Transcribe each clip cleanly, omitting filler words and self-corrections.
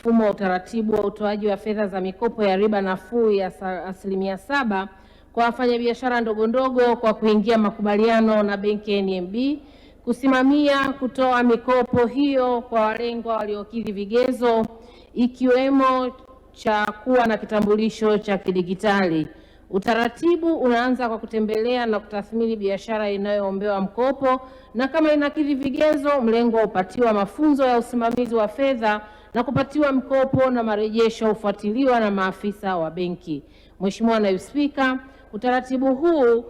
mfumo wa utaratibu wa utoaji wa fedha za mikopo ya riba nafuu ya 7% kwa wafanyabiashara ndogo ndogo kwa kuingia makubaliano na benki NMB, kusimamia kutoa mikopo hiyo kwa walengwa waliokidhi vigezo ikiwemo cha kuwa na kitambulisho cha kidigitali. Utaratibu unaanza kwa kutembelea na kutathmini biashara inayoombewa mkopo, na kama inakidhi vigezo, mlengwa hupatiwa mafunzo ya usimamizi wa fedha na kupatiwa mkopo, na marejesho hufuatiliwa na maafisa wa benki. Mheshimiwa Naibu Spika, utaratibu huu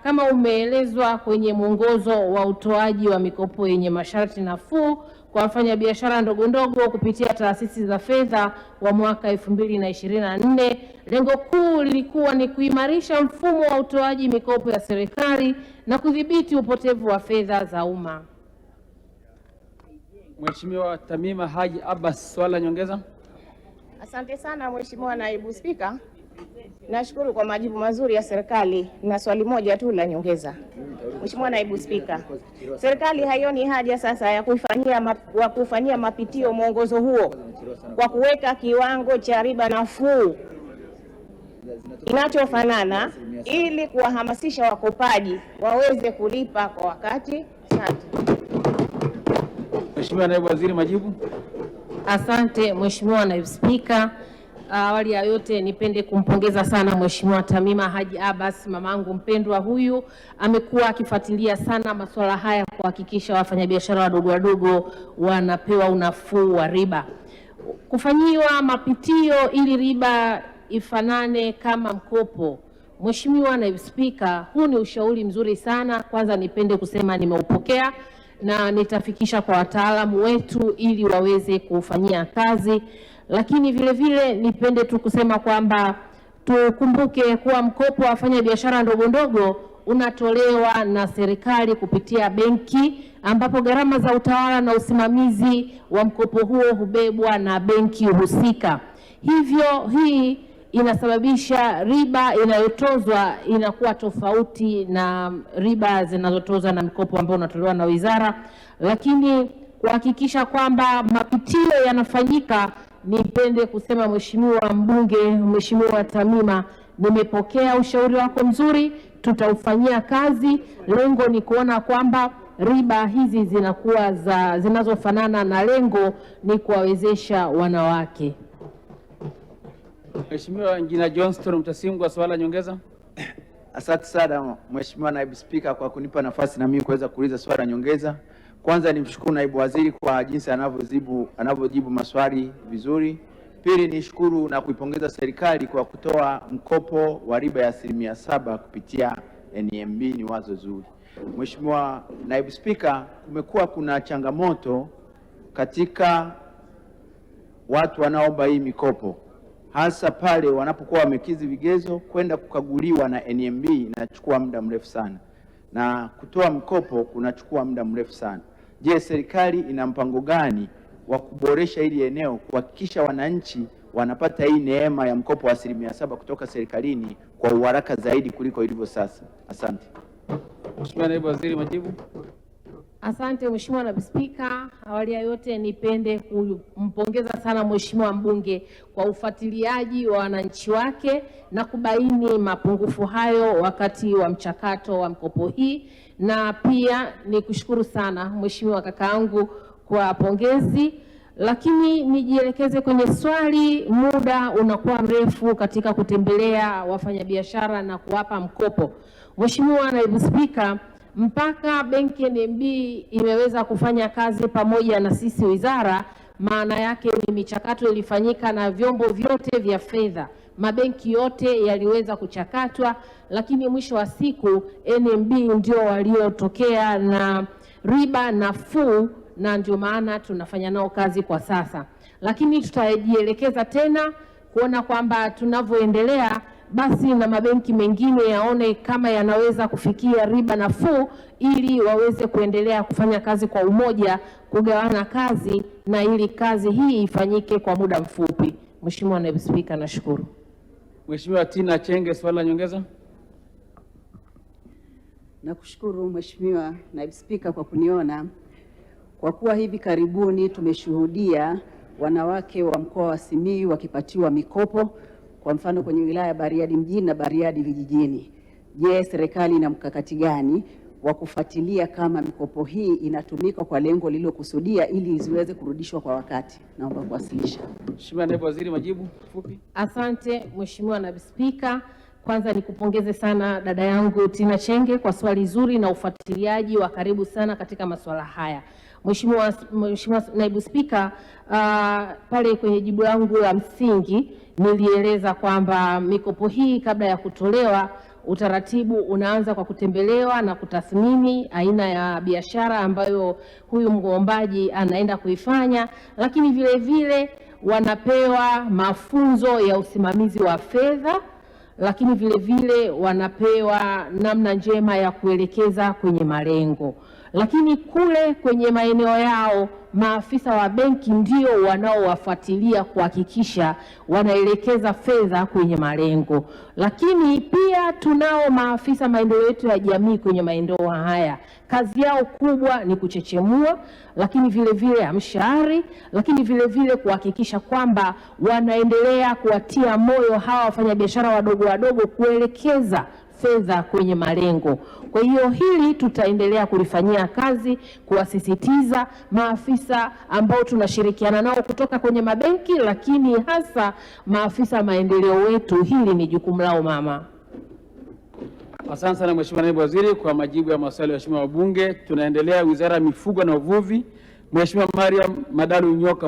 kama umeelezwa kwenye mwongozo wa utoaji wa mikopo yenye masharti nafuu kwa wafanyabiashara ndogo ndogo kupitia taasisi za fedha wa mwaka 2024, lengo kuu lilikuwa ni kuimarisha mfumo wa utoaji mikopo ya serikali na kudhibiti upotevu wa fedha za umma. Mheshimiwa Tamima Haji Abbas, swali la nyongeza. Asante sana Mheshimiwa Naibu Spika. Nashukuru kwa majibu mazuri ya serikali, na swali moja tu la nyongeza. Mheshimiwa Naibu Spika, serikali haioni haja sasa ya kufanyia mapitio mwongozo huo kwa kuweka kiwango cha riba nafuu kinachofanana ili kuwahamasisha wakopaji waweze kulipa kwa wakati? Asante. Mheshimiwa Naibu Waziri, majibu. Asante Mheshimiwa Naibu Spika. Awali ya yote nipende kumpongeza sana Mheshimiwa Tamima Haji Abbas, mamangu mpendwa. Huyu amekuwa akifuatilia sana masuala haya kuhakikisha wafanyabiashara wadogo wanapewa unafuu wa riba. Kufanyiwa mapitio ili riba ifanane kama mkopo. Mheshimiwa Naibu Spika, huu ni ushauri mzuri sana. Kwanza nipende kusema nimeupokea na nitafikisha kwa wataalamu wetu ili waweze kufanyia kazi. Lakini vile vile nipende tu kusema kwamba tukumbuke kuwa mkopo wa wafanyabiashara ndogo ndogo unatolewa na serikali kupitia benki, ambapo gharama za utawala na usimamizi wa mkopo huo hubebwa na benki husika. Hivyo hii inasababisha riba inayotozwa inakuwa tofauti na riba zinazotozwa na mkopo ambao unatolewa na wizara. Lakini kuhakikisha kwamba mapitio yanafanyika, nipende kusema Mheshimiwa Mbunge, Mheshimiwa Tamima, nimepokea ushauri wako mzuri, tutaufanyia kazi. Lengo ni kuona kwamba riba hizi zinakuwa zinazofanana, na lengo ni kuwawezesha wanawake. Mheshimiwa Injinia Johnston Mtasingwa, swali la nyongeza. Asante sana Mheshimiwa Naibu Spika kwa kunipa nafasi na mimi kuweza kuuliza swali la nyongeza. Kwanza nimshukuru Naibu Waziri kwa jinsi anavyojibu maswali vizuri. Pili, nishukuru na kuipongeza serikali kwa kutoa mkopo wa riba ya 7% kupitia NMB, ni wazo zuri. Mheshimiwa Naibu Spika, kumekuwa kuna changamoto katika watu wanaomba hii mikopo, hasa pale wanapokuwa wamekidhi vigezo. Kwenda kukaguliwa na NMB inachukua muda mrefu sana, na kutoa mkopo kunachukua muda mrefu sana. Je, serikali ina mpango gani wa kuboresha hili eneo, kuhakikisha wananchi wanapata hii neema ya mkopo wa 7% kutoka serikalini kwa uharaka zaidi kuliko ilivyo sasa? Asante. Mheshimiwa Naibu Waziri, majibu. Asante Mheshimiwa Naibu Spika. Awali ya yote nipende kumpongeza sana Mheshimiwa mbunge kwa ufuatiliaji wa wananchi wake na kubaini mapungufu hayo wakati wa mchakato wa mkopo hii, na pia nikushukuru sana Mheshimiwa kakaangu kwa pongezi. Lakini nijielekeze kwenye swali, muda unakuwa mrefu katika kutembelea wafanyabiashara na kuwapa mkopo. Mheshimiwa Naibu Spika, mpaka benki NMB imeweza kufanya kazi pamoja na sisi wizara, maana yake ni michakato ilifanyika na vyombo vyote vya fedha, mabenki yote yaliweza kuchakatwa, lakini mwisho wa siku NMB ndio waliotokea na riba nafuu, na ndio maana tunafanya nao kazi kwa sasa. Lakini tutajielekeza tena kuona kwamba tunavyoendelea basi na mabenki mengine yaone kama yanaweza kufikia riba nafuu, ili waweze kuendelea kufanya kazi kwa umoja, kugawana kazi, na ili kazi hii ifanyike kwa muda mfupi. Mheshimiwa Naibu Spika, nashukuru. Mheshimiwa Tina Chenge, swali la nyongeza. Nakushukuru Mheshimiwa Naibu Spika kwa kuniona. Kwa kuwa hivi karibuni tumeshuhudia wanawake wa mkoa wa Simiyu wakipatiwa mikopo, kwa mfano kwenye wilaya ya Bariadi mjini na Bariadi vijijini. Je, serikali ina mkakati gani wa kufuatilia kama mikopo hii inatumika kwa lengo lililokusudia ili ziweze kurudishwa kwa wakati? Naomba kuwasilisha. Mheshimiwa Naibu Waziri, majibu fupi. Asante Mheshimiwa Naibu Spika. Kwanza nikupongeze sana dada yangu Tina Chenge kwa swali zuri na ufuatiliaji wa karibu sana katika masuala haya. Mheshimiwa Naibu Spika, pale kwenye jibu langu la msingi nilieleza kwamba mikopo hii kabla ya kutolewa utaratibu unaanza kwa kutembelewa na kutathmini aina ya biashara ambayo huyu mgombaji anaenda kuifanya, lakini vile vile wanapewa mafunzo ya usimamizi wa fedha, lakini vile vile wanapewa namna njema ya kuelekeza kwenye malengo. Lakini kule kwenye maeneo yao maafisa wa benki ndio wanaowafuatilia kuhakikisha wanaelekeza fedha kwenye malengo. Lakini pia tunao maafisa maendeleo yetu ya jamii kwenye maeneo haya. Kazi yao kubwa ni kuchechemua, lakini vile vile mshahari, lakini vile vile kuhakikisha kwamba wanaendelea kuwatia moyo hawa wafanyabiashara wadogo wadogo kuelekeza fedha kwenye malengo. Kwa hiyo hili tutaendelea kulifanyia kazi, kuwasisitiza maafisa ambao tunashirikiana nao kutoka kwenye mabenki, lakini hasa maafisa maendeleo wetu, hili ni jukumu lao mama. Asante sana Mheshimiwa Naibu Waziri kwa majibu ya maswali ya Waheshimiwa wabunge. Tunaendelea Wizara ya Mifugo na Uvuvi. Mheshimiwa Mariam Madalu Nyoka.